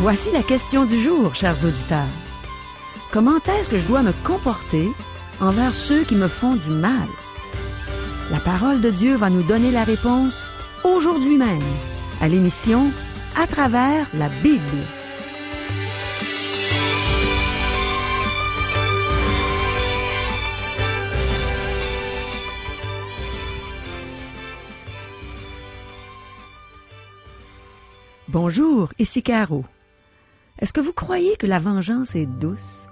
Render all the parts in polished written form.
Voici la question du jour, chers auditeurs. Comment est-ce que je dois me comporter envers ceux qui me font du mal? La parole de Dieu va nous donner la réponse aujourd'hui même, à l'émission À travers la Bible. Bonjour, ici Caro. Est-ce que vous croyez que la vengeance est douce?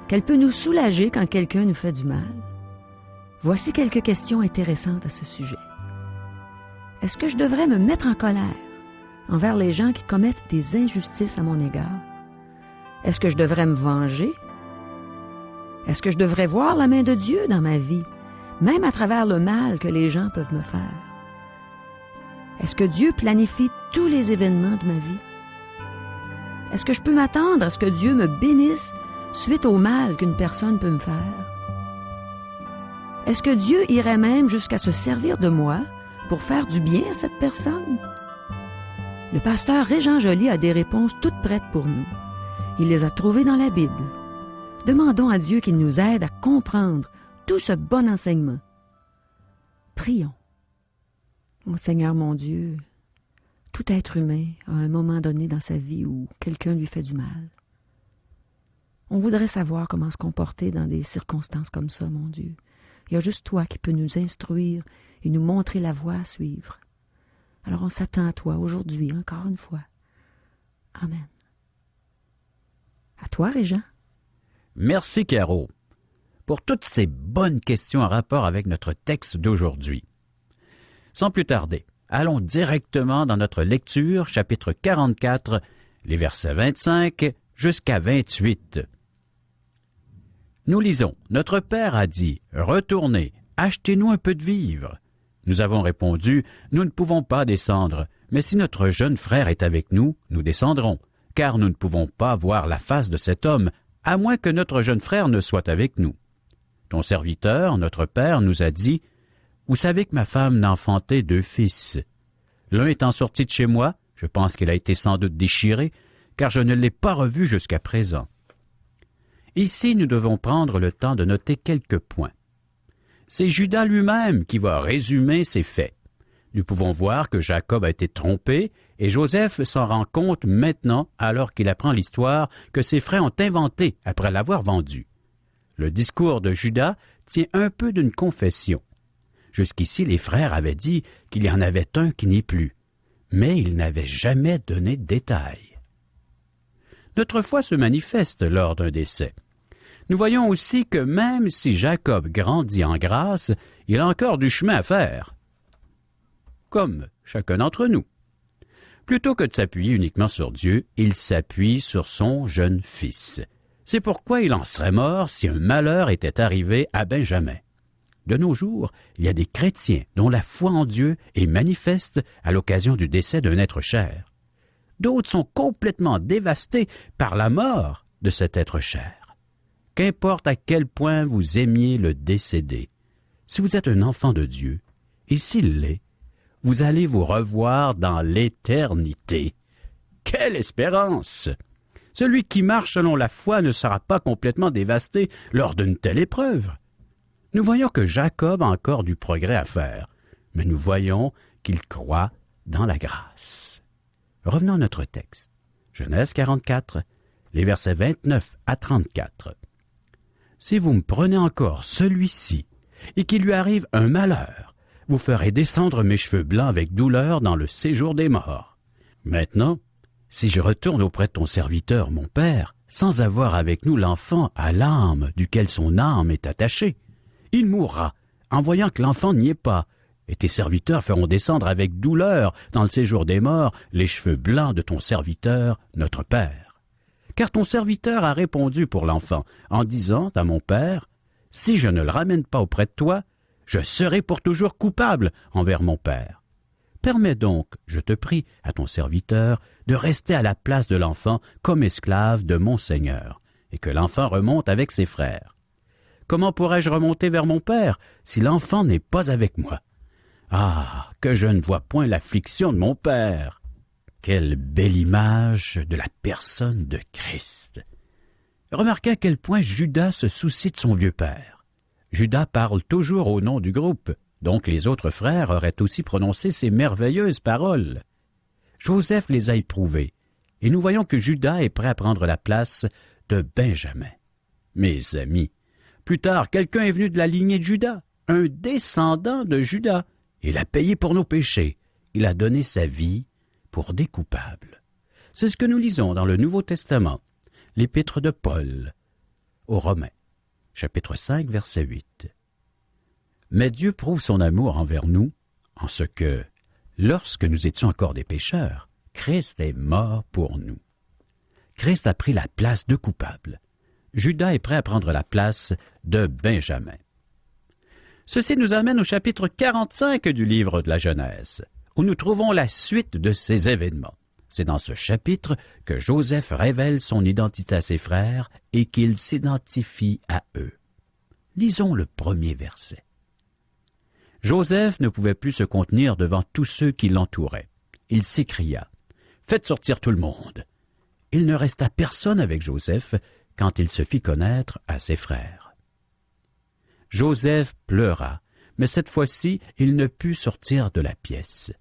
Qu'elle peut nous soulager quand quelqu'un nous fait du mal? Voici quelques questions intéressantes à ce sujet. Est-ce que je devrais me mettre en colère envers les gens qui commettent des injustices à mon égard? Est-ce que je devrais me venger? Est-ce que je devrais voir la main de Dieu dans ma vie, même à travers le mal que les gens peuvent me faire? Est-ce que Dieu planifie tous les événements de ma vie? Est-ce que je peux m'attendre à ce que Dieu me bénisse suite au mal qu'une personne peut me faire? Est-ce que Dieu irait même jusqu'à se servir de moi pour faire du bien à cette personne? Le pasteur Régent Joly a des réponses toutes prêtes pour nous. Il les a trouvées dans la Bible. Demandons à Dieu qu'il nous aide à comprendre tout ce bon enseignement. Prions. Ô Seigneur mon Dieu, tout être humain a un moment donné dans sa vie où quelqu'un lui fait du mal. On voudrait savoir comment se comporter dans des circonstances comme ça, mon Dieu. Il y a juste toi qui peux nous instruire et nous montrer la voie à suivre. Alors on s'attend à toi aujourd'hui, encore une fois. Amen. À toi, Régent. Merci, Caro, pour toutes ces bonnes questions en rapport avec notre texte d'aujourd'hui. Sans plus tarder, allons directement dans notre lecture, chapitre 44, les versets 25 jusqu'à 28. Nous lisons, « Notre Père a dit, « Retournez, achetez-nous un peu de vivres. » Nous avons répondu, « Nous ne pouvons pas descendre, mais si notre jeune frère est avec nous, nous descendrons, car nous ne pouvons pas voir la face de cet homme, à moins que notre jeune frère ne soit avec nous. Ton serviteur, notre Père, nous a dit, « Vous savez que ma femme n'a enfanté 2 fils. L'un étant sorti de chez moi, je pense qu'il a été sans doute déchiré, car je ne l'ai pas revu jusqu'à présent. » Ici, nous devons prendre le temps de noter quelques points. C'est Judas lui-même qui va résumer ces faits. Nous pouvons voir que Jacob a été trompé et Joseph s'en rend compte maintenant alors qu'il apprend l'histoire que ses frères ont inventée après l'avoir vendue. Le discours de Judas tient un peu d'une confession. Jusqu'ici, les frères avaient dit qu'il y en avait un qui n'est plus, mais ils n'avaient jamais donné de détails. Notre foi se manifeste lors d'un décès. Nous voyons aussi que même si Jacob grandit en grâce, il a encore du chemin à faire, comme chacun d'entre nous. Plutôt que de s'appuyer uniquement sur Dieu, il s'appuie sur son jeune fils. C'est pourquoi il en serait mort si un malheur était arrivé à Benjamin. De nos jours, il y a des chrétiens dont la foi en Dieu est manifeste à l'occasion du décès d'un être cher. D'autres sont complètement dévastés par la mort de cet être cher. Qu'importe à quel point vous aimiez le décédé, si vous êtes un enfant de Dieu, et s'il l'est, vous allez vous revoir dans l'éternité. Quelle espérance! Celui qui marche selon la foi ne sera pas complètement dévasté lors d'une telle épreuve. Nous voyons que Jacob a encore du progrès à faire, mais nous voyons qu'il croit dans la grâce. Revenons à notre texte. Genèse 44, les versets 29 à 34. « Si vous me prenez encore celui-ci, et qu'il lui arrive un malheur, vous ferez descendre mes cheveux blancs avec douleur dans le séjour des morts. Maintenant, si je retourne auprès de ton serviteur, mon père, sans avoir avec nous l'enfant à l'âme duquel son âme est attachée, il mourra, en voyant que l'enfant n'y est pas, et tes serviteurs feront descendre avec douleur dans le séjour des morts les cheveux blancs de ton serviteur, notre père. Car ton serviteur a répondu pour l'enfant, en disant à mon père, « Si je ne le ramène pas auprès de toi, je serai pour toujours coupable envers mon père. Permets donc, je te prie, à ton serviteur, de rester à la place de l'enfant comme esclave de mon Seigneur, et que l'enfant remonte avec ses frères. Comment pourrais-je remonter vers mon père si l'enfant n'est pas avec moi? Ah, que je ne vois point l'affliction de mon père! » Quelle belle image de la personne de Christ! Remarquez à quel point Judas se soucie de son vieux père. Judas parle toujours au nom du groupe, donc les autres frères auraient aussi prononcé ces merveilleuses paroles. Joseph les a éprouvées, et nous voyons que Judas est prêt à prendre la place de Benjamin. Mes amis, plus tard, quelqu'un est venu de la lignée de Judas, un descendant de Judas. Il a payé pour nos péchés. Il a donné sa vie pour des coupables. C'est ce que nous lisons dans le Nouveau Testament, l'Épître de Paul aux Romains, chapitre 5, verset 8. Mais Dieu prouve son amour envers nous en ce que, lorsque nous étions encore des pécheurs, Christ est mort pour nous. Christ a pris la place de coupable. Judas est prêt à prendre la place de Benjamin. Ceci nous amène au chapitre 45 du livre de la Genèse, où nous trouvons la suite de ces événements. C'est dans ce chapitre que Joseph révèle son identité à ses frères et qu'il s'identifie à eux. Lisons le premier verset. Joseph ne pouvait plus se contenir devant tous ceux qui l'entouraient. Il s'écria « Faites sortir tout le monde !» Il ne resta personne avec Joseph quand il se fit connaître à ses frères. Joseph pleura, mais cette fois-ci, il ne put sortir de la pièce.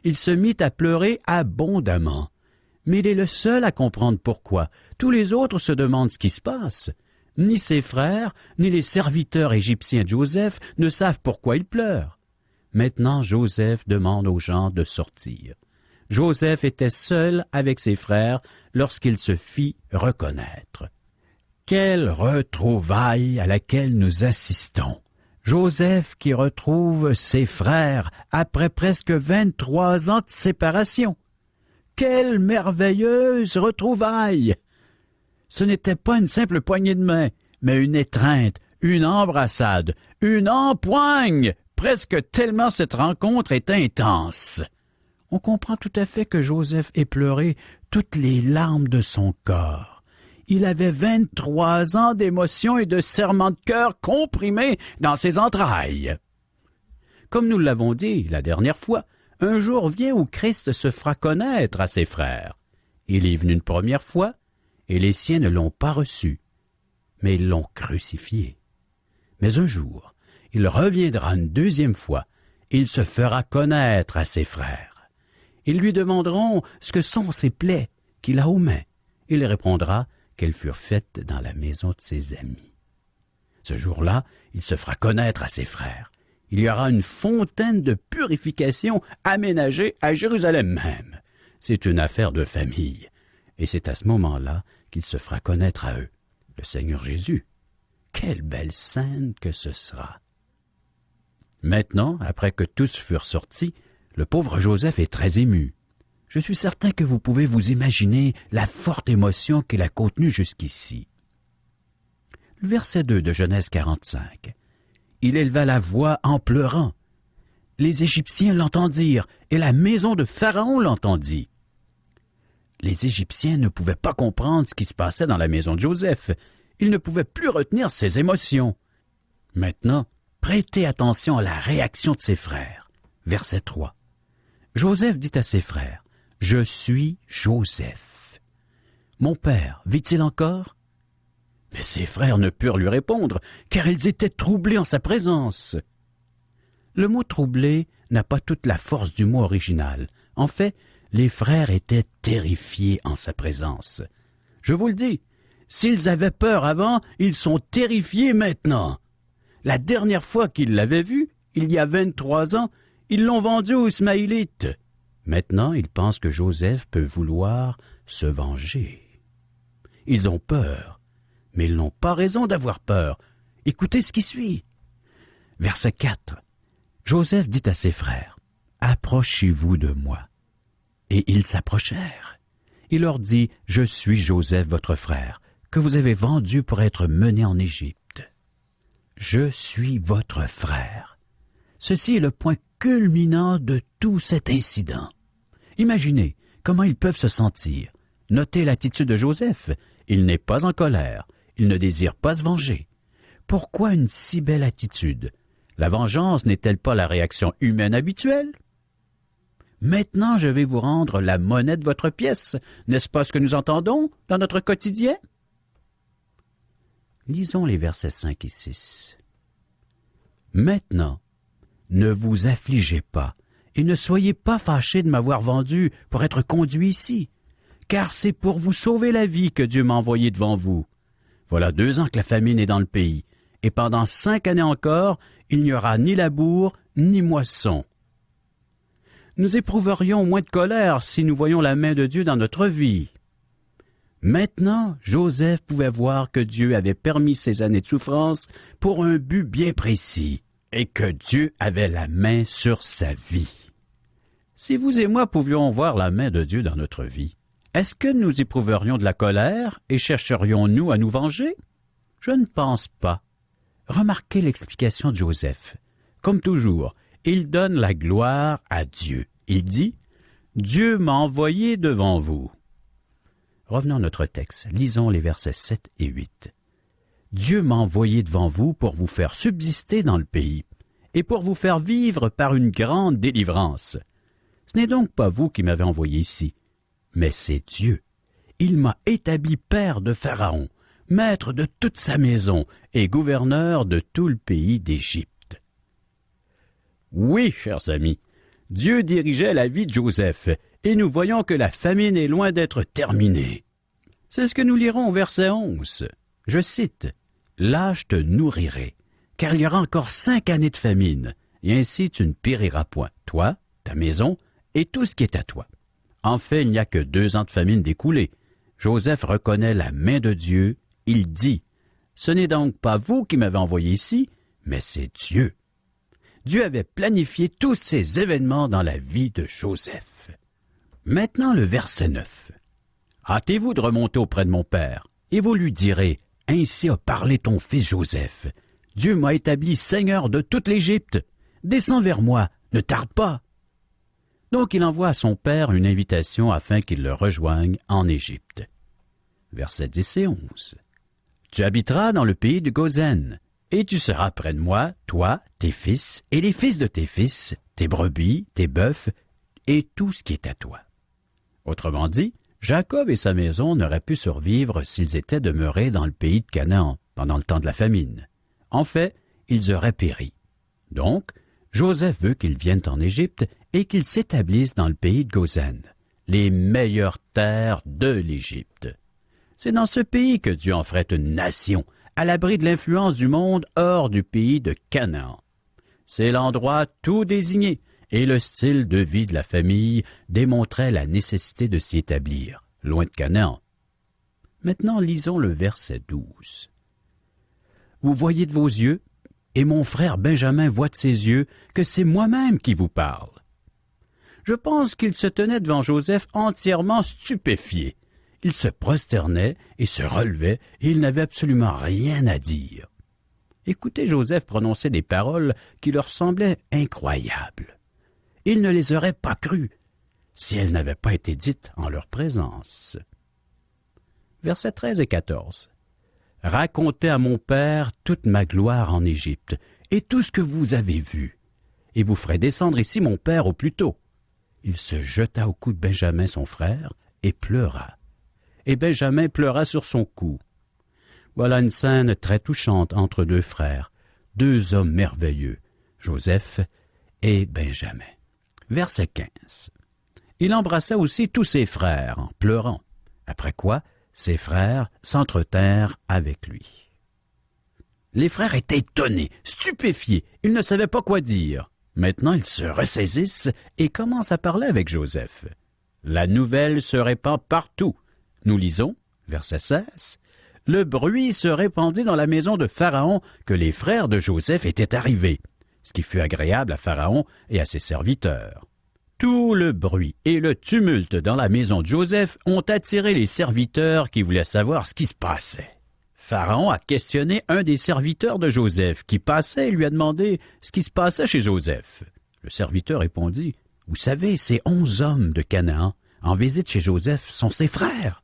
Il se mit à pleurer abondamment. Mais il est le seul à comprendre pourquoi. Tous les autres se demandent ce qui se passe. Ni ses frères, ni les serviteurs égyptiens de Joseph ne savent pourquoi il pleure. Maintenant, Joseph demande aux gens de sortir. Joseph était seul avec ses frères lorsqu'il se fit reconnaître. Quelle retrouvaille à laquelle nous assistons! Joseph qui retrouve ses frères après presque 23 ans de séparation. Quelle merveilleuse retrouvaille! Ce n'était pas une simple poignée de main, mais une étreinte, une embrassade, une empoigne, presque tellement cette rencontre est intense. On comprend tout à fait que Joseph ait pleuré toutes les larmes de son corps. Il avait 23 ans d'émotion et de serrement de cœur comprimés dans ses entrailles. Comme nous l'avons dit la dernière fois, un jour vient où Christ se fera connaître à ses frères. Il est venu une première fois, et les siens ne l'ont pas reçu, mais ils l'ont crucifié. Mais un jour, il reviendra une deuxième fois, et il se fera connaître à ses frères. Ils lui demanderont ce que sont ces plaies qu'il a aux mains. Il répondra qu'elles furent faites dans la maison de ses amis. Ce jour-là, il se fera connaître à ses frères. Il y aura une fontaine de purification aménagée à Jérusalem même. C'est une affaire de famille. Et c'est à ce moment-là qu'il se fera connaître à eux, le Seigneur Jésus. Quelle belle scène que ce sera! Maintenant, après que tous furent sortis, le pauvre Joseph est très ému. Je suis certain que vous pouvez vous imaginer la forte émotion qu'il a contenue jusqu'ici. Le verset 2 de Genèse 45. Il éleva la voix en pleurant. Les Égyptiens l'entendirent, et la maison de Pharaon l'entendit. Les Égyptiens ne pouvaient pas comprendre ce qui se passait dans la maison de Joseph. Ils ne pouvaient plus retenir ses émotions. Maintenant, prêtez attention à la réaction de ses frères. Verset 3. Joseph dit à ses frères, « Je suis Joseph. Mon père vit-il encore? » Mais ses frères ne purent lui répondre, car ils étaient troublés en sa présence. Le mot « troublé » n'a pas toute la force du mot original. En fait, les frères étaient terrifiés en sa présence. Je vous le dis, s'ils avaient peur avant, ils sont terrifiés maintenant. La dernière fois qu'ils l'avaient vu, il y a 23 ans, ils l'ont vendu aux Ismaélites. Maintenant, ils pensent que Joseph peut vouloir se venger. Ils ont peur, mais ils n'ont pas raison d'avoir peur. Écoutez ce qui suit. Verset 4. Joseph dit à ses frères, « Approchez-vous de moi. » Et ils s'approchèrent. Il leur dit, « Je suis Joseph, votre frère, que vous avez vendu pour être mené en Égypte. Je suis votre frère. » Ceci est le point culminant de tout cet incident. Imaginez comment ils peuvent se sentir. Notez l'attitude de Joseph. Il n'est pas en colère. Il ne désire pas se venger. Pourquoi une si belle attitude? La vengeance n'est-elle pas la réaction humaine habituelle? Maintenant, je vais vous rendre la monnaie de votre pièce. N'est-ce pas ce que nous entendons dans notre quotidien? Lisons les versets 5 et 6. Maintenant, ne vous affligez pas et ne soyez pas fâchés de m'avoir vendu pour être conduit ici, car c'est pour vous sauver la vie que Dieu m'a envoyé devant vous. Voilà 2 ans que la famine est dans le pays, et pendant 5 années encore, il n'y aura ni labour ni moisson. Nous éprouverions moins de colère si nous voyions la main de Dieu dans notre vie. Maintenant, Joseph pouvait voir que Dieu avait permis ces années de souffrance pour un but bien précis, et que Dieu avait la main sur sa vie. Si vous et moi pouvions voir la main de Dieu dans notre vie, est-ce que nous éprouverions de la colère et chercherions-nous à nous venger? Je ne pense pas. Remarquez l'explication de Joseph. Comme toujours, il donne la gloire à Dieu. Il dit « Dieu m'a envoyé devant vous ». Revenons à notre texte. Lisons les versets 7 et 8. « Dieu m'a envoyé devant vous pour vous faire subsister dans le pays et pour vous faire vivre par une grande délivrance. Ce n'est donc pas vous qui m'avez envoyé ici, mais c'est Dieu. Il m'a établi père de Pharaon, maître de toute sa maison et gouverneur de tout le pays d'Égypte. » Oui, chers amis, Dieu dirigeait la vie de Joseph, et nous voyons que la famine est loin d'être terminée. C'est ce que nous lirons au verset 11. Je cite, « Là je te nourrirai, car il y aura encore 5 années de famine, et ainsi tu ne périras point, toi, ta maison, et tout ce qui est à toi. » En fait, il n'y a que 2 ans de famine d'écoulés. Joseph reconnaît la main de Dieu. Il dit, « Ce n'est donc pas vous qui m'avez envoyé ici, mais c'est Dieu. » Dieu avait planifié tous ces événements dans la vie de Joseph. Maintenant le verset 9. « Hâtez-vous de remonter auprès de mon père, et vous lui direz, « Ainsi a parlé ton fils Joseph. Dieu m'a établi seigneur de toute l'Égypte. Descends vers moi, ne tarde pas. » Donc il envoie à son père une invitation afin qu'il le rejoigne en Égypte. Versets 10 et 11. « Tu habiteras dans le pays de Goshen, et tu seras près de moi, toi, tes fils, et les fils de tes fils, tes brebis, tes bœufs, et tout ce qui est à toi. » Autrement dit, Jacob et sa maison n'auraient pu survivre s'ils étaient demeurés dans le pays de Canaan pendant le temps de la famine. En fait, ils auraient péri. Donc, Joseph veut qu'ils viennent en Égypte et qu'ils s'établissent dans le pays de Goshen, les meilleures terres de l'Égypte. C'est dans ce pays que Dieu en ferait une nation, à l'abri de l'influence du monde hors du pays de Canaan. C'est l'endroit tout désigné, et le style de vie de la famille démontrait la nécessité de s'y établir, loin de Canaan. Maintenant, lisons le verset 12. « Vous voyez de vos yeux, et mon frère Benjamin voit de ses yeux, que c'est moi-même qui vous parle. » Je pense qu'il se tenait devant Joseph entièrement stupéfié. Il se prosternait et se relevait, et il n'avait absolument rien à dire. Écoutez Joseph prononcer des paroles qui leur semblaient incroyables. Ils ne les auraient pas crues si elles n'avaient pas été dites en leur présence. Versets 13 et 14. « Racontez à mon père toute ma gloire en Égypte, et tout ce que vous avez vu, et vous ferez descendre ici mon père au plus tôt. » Il se jeta au cou de Benjamin son frère, et pleura. Et Benjamin pleura sur son cou. Voilà une scène très touchante entre 2 frères, 2 hommes merveilleux, Joseph et Benjamin. Verset 15. Il embrassa aussi tous ses frères en pleurant, après quoi ses frères s'entretinrent avec lui. Les frères étaient étonnés, stupéfiés, ils ne savaient pas quoi dire. Maintenant ils se ressaisissent et commencent à parler avec Joseph. La nouvelle se répand partout. Nous lisons, verset 16, « Le bruit se répandit dans la maison de Pharaon que les frères de Joseph étaient arrivés, ce qui fut agréable à Pharaon et à ses serviteurs. Tout le bruit et le tumulte dans la maison de Joseph ont attiré les serviteurs qui voulaient savoir ce qui se passait. Pharaon a questionné un des serviteurs de Joseph qui passait et lui a demandé ce qui se passait chez Joseph. Le serviteur répondit, « Vous savez, ces 11 hommes de Canaan en visite chez Joseph sont ses frères. »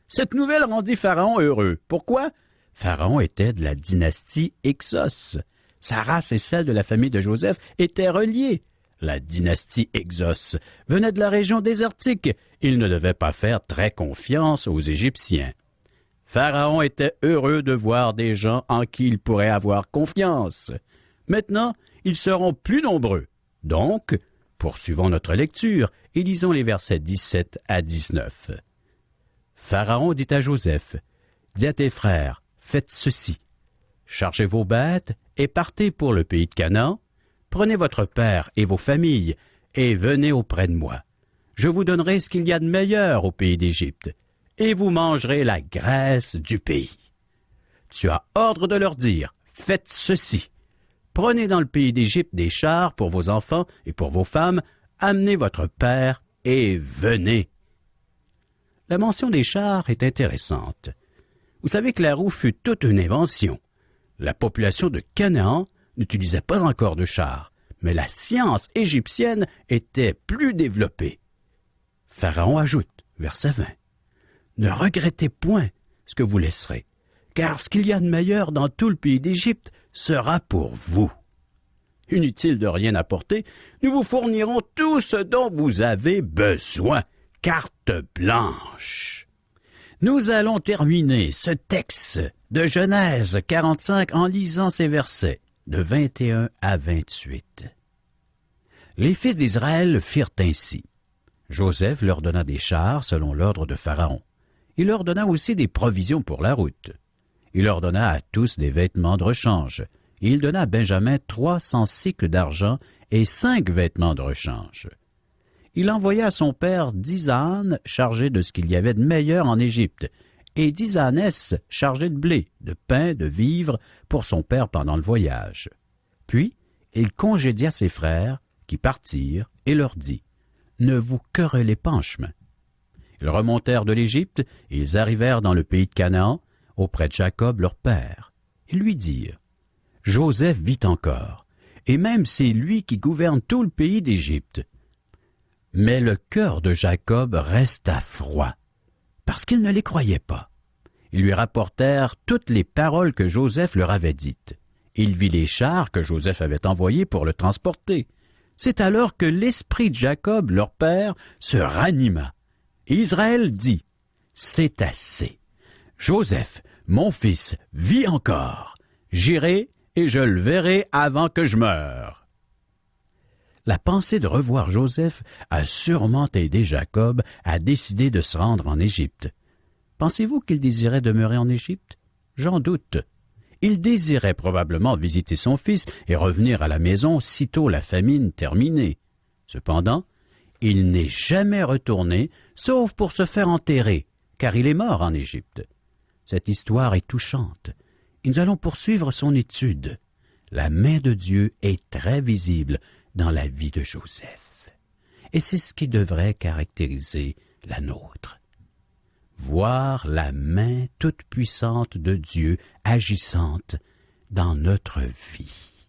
Cette nouvelle rendit Pharaon heureux. Pourquoi? Pharaon était de la dynastie Hyksos. Sa race et celle de la famille de Joseph étaient reliées. la dynastie Hyksos, venait de la région désertique. Il ne devait pas faire très confiance aux Égyptiens. Pharaon était heureux de voir des gens en qui il pourrait avoir confiance. Maintenant, ils seront plus nombreux. Donc, poursuivons notre lecture et lisons les versets 17 à 19. Pharaon dit à Joseph, « Dis à tes frères, faites ceci. Chargez vos bêtes et partez pour le pays de Canaan. Prenez votre père et vos familles et venez auprès de moi. Je vous donnerai ce qu'il y a de meilleur au pays d'Égypte, et vous mangerez la graisse du pays. Tu as ordre de leur dire, faites ceci. Prenez dans le pays d'Égypte des chars pour vos enfants et pour vos femmes, amenez votre père et venez. » La mention des chars est intéressante. Vous savez que la roue fut toute une invention. La population de Canaan n'utilisait pas encore de chars, mais la science égyptienne était plus développée. Pharaon ajoute, verset 20, « Ne regrettez point ce que vous laisserez, car ce qu'il y a de meilleur dans tout le pays d'Égypte sera pour vous. Inutile de rien apporter, nous vous fournirons tout ce dont vous avez besoin. Carte blanche. » Nous allons terminer ce texte de Genèse 45 en lisant ces versets de 21 à 28. Les fils d'Israël firent ainsi. Joseph leur donna des chars selon l'ordre de Pharaon. Il leur donna aussi des provisions pour la route. Il leur donna à tous des vêtements de rechange. Il donna à Benjamin 300 cycles d'argent et 5 vêtements de rechange. Il envoya à son père 10 ânes chargés de ce qu'il y avait de meilleur en Égypte, et 10 ânesses chargées de blé, de pain, de vivres pour son père pendant le voyage. Puis il congédia ses frères, qui partirent, et leur dit, « Ne vous querellez pas en chemin. » Ils remontèrent de l'Égypte, et ils arrivèrent dans le pays de Canaan, auprès de Jacob leur père. Ils lui dirent, « Joseph vit encore, et même c'est lui qui gouverne tout le pays d'Égypte. » Mais le cœur de Jacob resta froid, parce qu'il ne les croyait pas. Ils lui rapportèrent toutes les paroles que Joseph leur avait dites. Il vit les chars que Joseph avait envoyés pour le transporter. C'est alors que l'esprit de Jacob, leur père, se ranima. Et Israël dit, « C'est assez. Joseph, mon fils, vit encore. J'irai et je le verrai avant que je meure. » La pensée de revoir Joseph a sûrement aidé Jacob à décider de se rendre en Égypte. Pensez-vous qu'il désirait demeurer en Égypte? J'en doute. Il désirait probablement visiter son fils et revenir à la maison sitôt la famine terminée. Cependant, il n'est jamais retourné, sauf pour se faire enterrer, car il est mort en Égypte. Cette histoire est touchante, et nous allons poursuivre son étude. La main de Dieu est très visible dans la vie de Joseph. Et c'est ce qui devrait caractériser la nôtre. Voir la main toute puissante de Dieu agissante dans notre vie.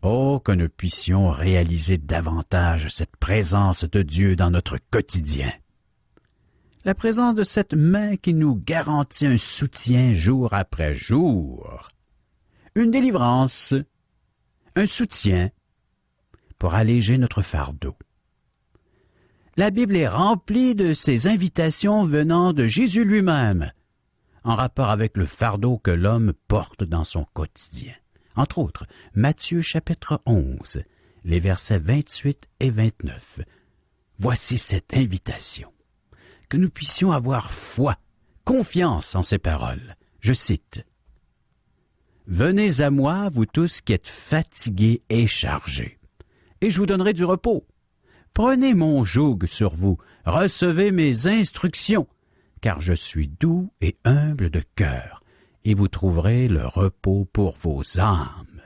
Oh, que nous puissions réaliser davantage cette présence de Dieu dans notre quotidien. La présence de cette main qui nous garantit un soutien jour après jour. Une délivrance, un soutien, pour alléger notre fardeau. La Bible est remplie de ces invitations venant de Jésus lui-même, en rapport avec le fardeau que l'homme porte dans son quotidien. Entre autres, Matthieu chapitre 11, les versets 28 et 29. Voici cette invitation, que nous puissions avoir foi, confiance en ces paroles. Je cite, « Venez à moi, vous tous qui êtes fatigués et chargés, et je vous donnerai du repos. Prenez mon joug sur vous, recevez mes instructions, car je suis doux et humble de cœur, et vous trouverez le repos pour vos âmes.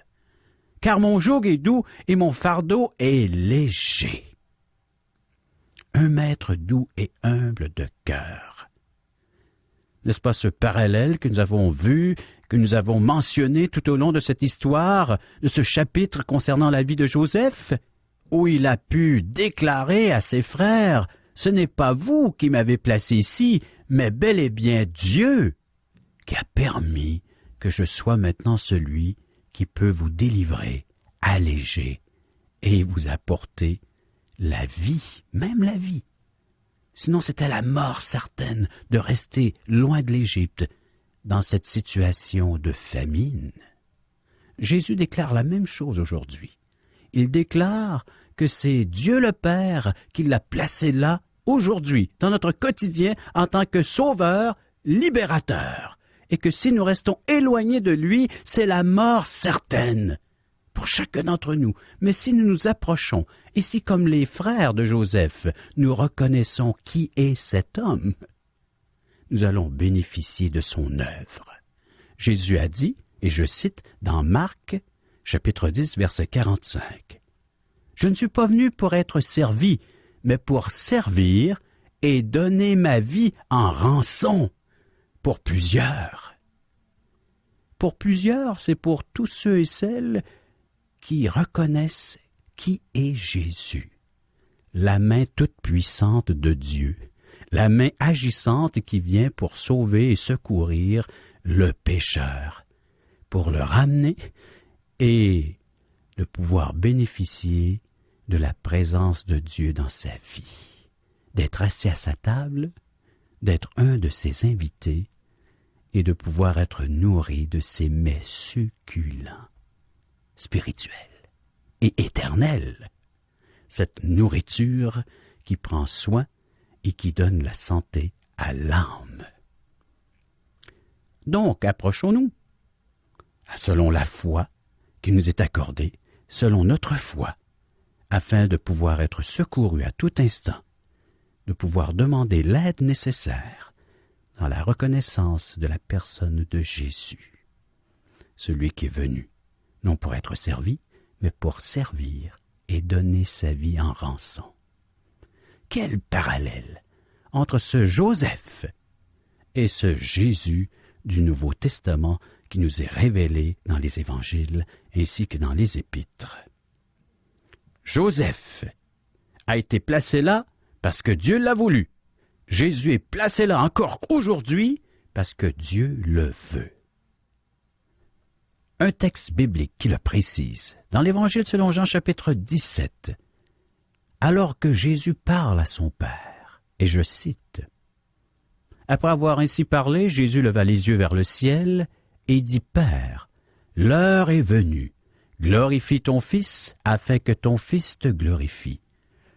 Car mon joug est doux et mon fardeau est léger. » Un maître doux et humble de cœur. N'est-ce pas ce parallèle que nous avons vu, que nous avons mentionné tout au long de cette histoire, de ce chapitre concernant la vie de Joseph, où il a pu déclarer à ses frères, « Ce n'est pas vous qui m'avez placé ici, mais bel et bien Dieu qui a permis que je sois maintenant celui qui peut vous délivrer, alléger et vous apporter la vie, même la vie. Sinon, c'était la mort certaine de rester loin de l'Égypte, dans cette situation de famine. Jésus déclare la même chose aujourd'hui. Il déclare que c'est Dieu le Père qui l'a placé là, aujourd'hui, dans notre quotidien, en tant que sauveur, libérateur, et que si nous restons éloignés de lui, c'est la mort certaine pour chacun d'entre nous. Mais si nous nous approchons, et si comme les frères de Joseph, nous reconnaissons qui est cet homme, nous allons bénéficier de son œuvre. Jésus a dit, et je cite dans Marc, chapitre 10, verset 45, « Je ne suis pas venu pour être servi, mais pour servir et donner ma vie en rançon pour plusieurs. » Pour plusieurs, c'est pour tous ceux et celles qui reconnaissent qui est Jésus, la main toute-puissante de Dieu, la main agissante qui vient pour sauver et secourir le pécheur, pour le ramener et de pouvoir bénéficier de la présence de Dieu dans sa vie, d'être assis à sa table, d'être un de ses invités et de pouvoir être nourri de ses mets succulents, spirituels et éternels, cette nourriture qui prend soin et qui donne la santé à l'âme. Donc, approchons-nous, selon la foi qui nous est accordée, selon notre foi, afin de pouvoir être secourus à tout instant, de pouvoir demander l'aide nécessaire dans la reconnaissance de la personne de Jésus, celui qui est venu, non pour être servi, mais pour servir et donner sa vie en rançon. Quel parallèle entre ce Joseph et ce Jésus du Nouveau Testament qui nous est révélé dans les évangiles ainsi que dans les épîtres. Joseph a été placé là parce que Dieu l'a voulu. Jésus est placé là encore aujourd'hui parce que Dieu le veut. Un texte biblique qui le précise, dans l'Évangile selon Jean chapitre 17, alors que Jésus parle à son Père, et je cite, « Après avoir ainsi parlé, Jésus leva les yeux vers le ciel et dit, « Père, l'heure est venue, glorifie ton Fils, afin que ton Fils te glorifie,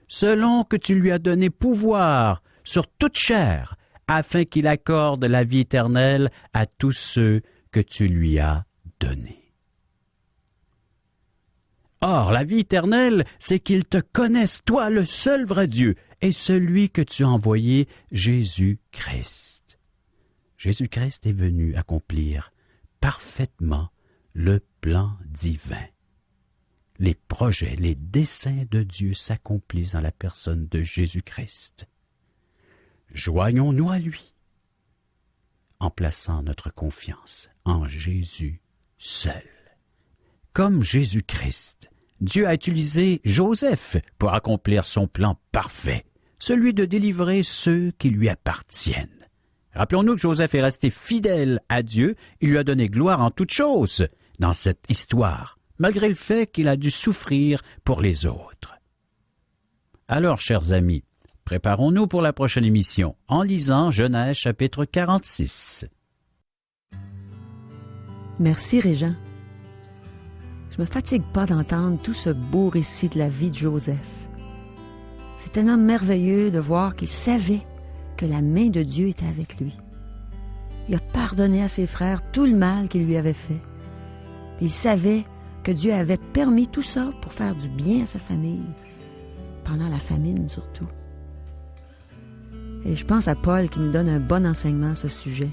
selon que tu lui as donné pouvoir sur toute chair, afin qu'il accorde la vie éternelle à tous ceux que tu lui as donnés. » Or, la vie éternelle, c'est qu'ils te connaissent, toi, le seul vrai Dieu, et celui que tu as envoyé, Jésus-Christ. Jésus-Christ est venu accomplir parfaitement le plan divin. Les projets, les desseins de Dieu s'accomplissent dans la personne de Jésus-Christ. Joignons-nous à lui, en plaçant notre confiance en Jésus seul. Comme Jésus-Christ, Dieu a utilisé Joseph pour accomplir son plan parfait, celui de délivrer ceux qui lui appartiennent. Rappelons-nous que Joseph est resté fidèle à Dieu, il lui a donné gloire en toutes choses dans cette histoire, malgré le fait qu'il a dû souffrir pour les autres. Alors, chers amis, préparons-nous pour la prochaine émission en lisant Genèse chapitre 46. Merci, Régent. Je me fatigue pas d'entendre tout ce beau récit de la vie de Joseph. C'est tellement merveilleux de voir qu'il savait que la main de Dieu était avec lui. Il a pardonné à ses frères tout le mal qu'il lui avait fait. Puis il savait que Dieu avait permis tout ça pour faire du bien à sa famille, pendant la famine surtout. Et je pense à Paul qui nous donne un bon enseignement à ce sujet.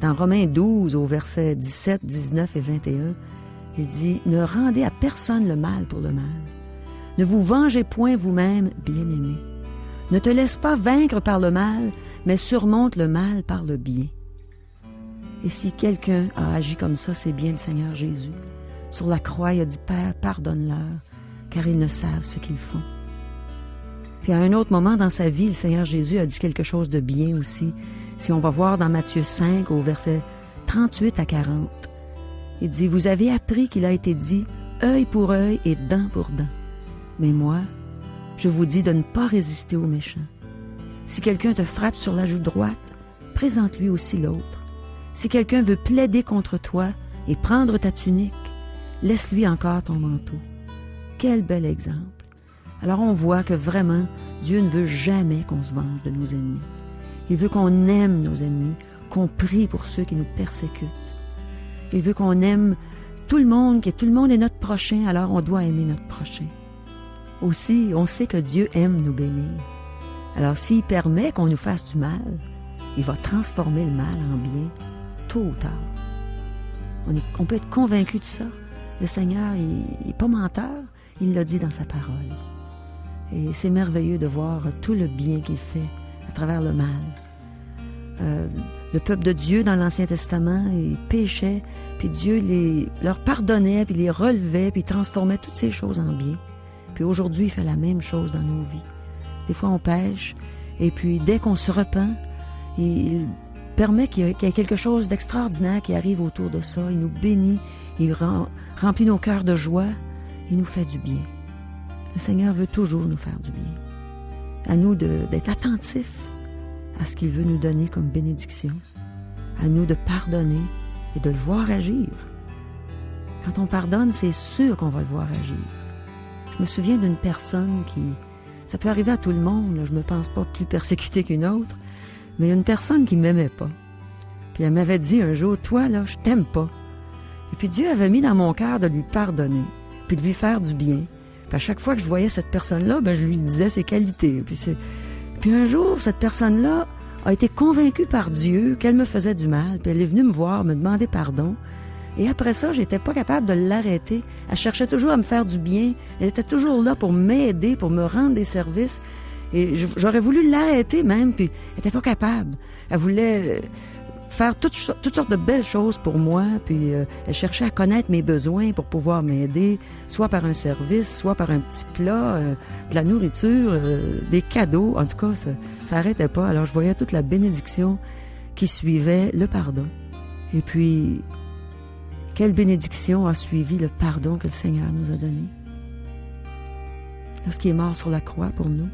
Dans Romains 12, au verset 17, 19 et 21, il dit « Ne rendez à personne le mal pour le mal. Ne vous vengez point vous-même, bien-aimés. Ne te laisse pas vaincre par le mal, mais surmonte le mal par le bien. » Et si quelqu'un a agi comme ça, c'est bien le Seigneur Jésus. Sur la croix, il a dit « Père, pardonne-leur, car ils ne savent ce qu'ils font. » Puis à un autre moment dans sa vie, le Seigneur Jésus a dit quelque chose de bien aussi. Si on va voir dans Matthieu 5, au verset 38 à 40, il dit « Vous avez appris qu'il a été dit « œil pour œil et dent pour dent ». Mais moi, je vous dis de ne pas résister aux méchants. Si quelqu'un te frappe sur la joue droite, présente-lui aussi l'autre. Si quelqu'un veut plaider contre toi et prendre ta tunique, laisse-lui encore ton manteau. Quel bel exemple! Alors on voit que vraiment, Dieu ne veut jamais qu'on se venge de nos ennemis. Il veut qu'on aime nos ennemis, qu'on prie pour ceux qui nous persécutent. Il veut qu'on aime tout le monde, que tout le monde est notre prochain, alors on doit aimer notre prochain. Aussi, on sait que Dieu aime nous bénir. Alors s'il permet qu'on nous fasse du mal, il va transformer le mal en bien, tôt ou tard. On peut être convaincu de ça. Le Seigneur, il n'est pas menteur, il l'a dit dans sa parole. Et c'est merveilleux de voir tout le bien qu'il fait à travers le mal. Le peuple de Dieu dans l'Ancien Testament, ils péchaient, puis Dieu leur pardonnait, puis les relevait, puis transformait toutes ces choses en bien. Puis aujourd'hui, il fait la même chose dans nos vies. Des fois, on pêche, et puis dès qu'on se repent, il permet qu'il y ait quelque chose d'extraordinaire qui arrive autour de ça. Il nous bénit, il remplit nos cœurs de joie, il nous fait du bien. Le Seigneur veut toujours nous faire du bien. À nous d'être attentifs à ce qu'il veut nous donner comme bénédiction. À nous de pardonner et de le voir agir. Quand on pardonne, c'est sûr qu'on va le voir agir. Je me souviens d'une personne qui... Ça peut arriver à tout le monde, là, je me pense pas plus persécutée qu'une autre, mais il y a une personne qui m'aimait pas. Puis elle m'avait dit un jour, toi, là, je t'aime pas. Et puis Dieu avait mis dans mon cœur de lui pardonner, puis de lui faire du bien. Puis à chaque fois que je voyais cette personne-là, je lui disais ses qualités. Puis un jour, cette personne-là a été convaincue par Dieu qu'elle me faisait du mal. Puis elle est venue me voir, me demander pardon. Et après ça, j'étais pas capable de l'arrêter. Elle cherchait toujours à me faire du bien. Elle était toujours là pour m'aider, pour me rendre des services. Et j'aurais voulu l'arrêter même, puis elle était pas capable. Elle voulait faire toutes sortes de belles choses pour moi, puis elle cherchait à connaître mes besoins pour pouvoir m'aider, soit par un service, soit par un petit plat, de la nourriture, des cadeaux. En tout cas, ça n'arrêtait pas. Alors je voyais toute la bénédiction qui suivait le pardon. Et puis, quelle bénédiction a suivi le pardon que le Seigneur nous a donné? Lorsqu'il est mort sur la croix pour nous,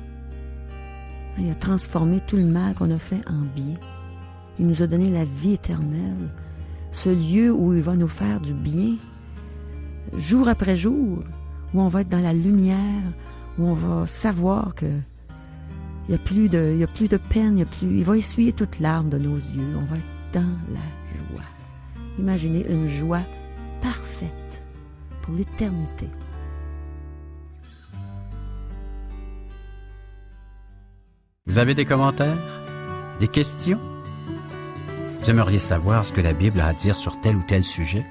il a transformé tout le mal qu'on a fait en bien. Il nous a donné la vie éternelle, ce lieu où il va nous faire du bien, jour après jour, où on va être dans la lumière, où on va savoir que il n'y a plus de peine, il va essuyer toute larme de nos yeux. On va être dans la joie. Imaginez une joie parfaite pour l'éternité. Vous avez des commentaires? Des questions? Vous aimeriez savoir ce que la Bible a à dire sur tel ou tel sujet?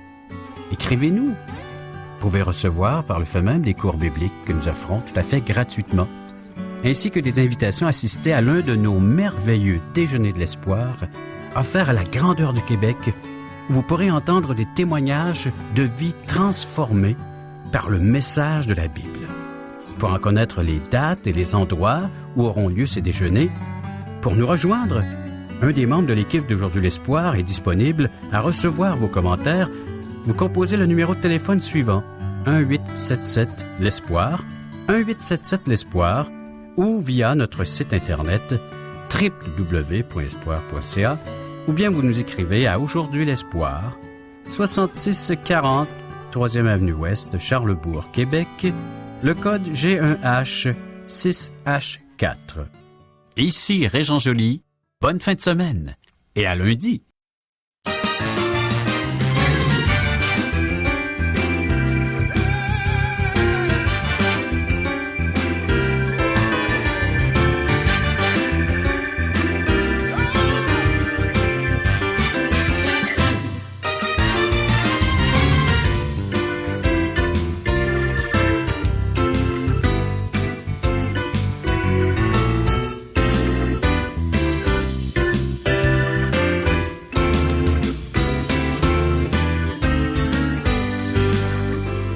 Écrivez-nous. Vous pouvez recevoir par le fait même des cours bibliques que nous offrons tout à fait gratuitement, ainsi que des invitations à assister à l'un de nos merveilleux déjeuners de l'espoir offerts à la grandeur du Québec, où vous pourrez entendre des témoignages de vie transformées par le message de la Bible. Pour en connaître les dates et les endroits où auront lieu ces déjeuners, pour nous rejoindre, un des membres de l'équipe d'Aujourd'hui l'Espoir est disponible à recevoir vos commentaires. Vous composez le numéro de téléphone suivant, 1-877-l'Espoir, 1-877-l'Espoir, ou via notre site Internet www.espoir.ca, ou bien vous nous écrivez à Aujourd'hui l'Espoir, 6640 3e Avenue Ouest, Charlebourg, Québec, le code G1H 6H4. Ici Régent Joly, bonne fin de semaine et à lundi.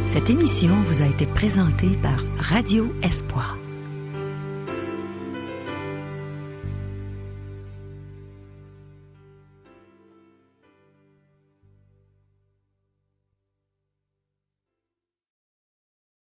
Cette émission vous a été présentée par Radio Espoir.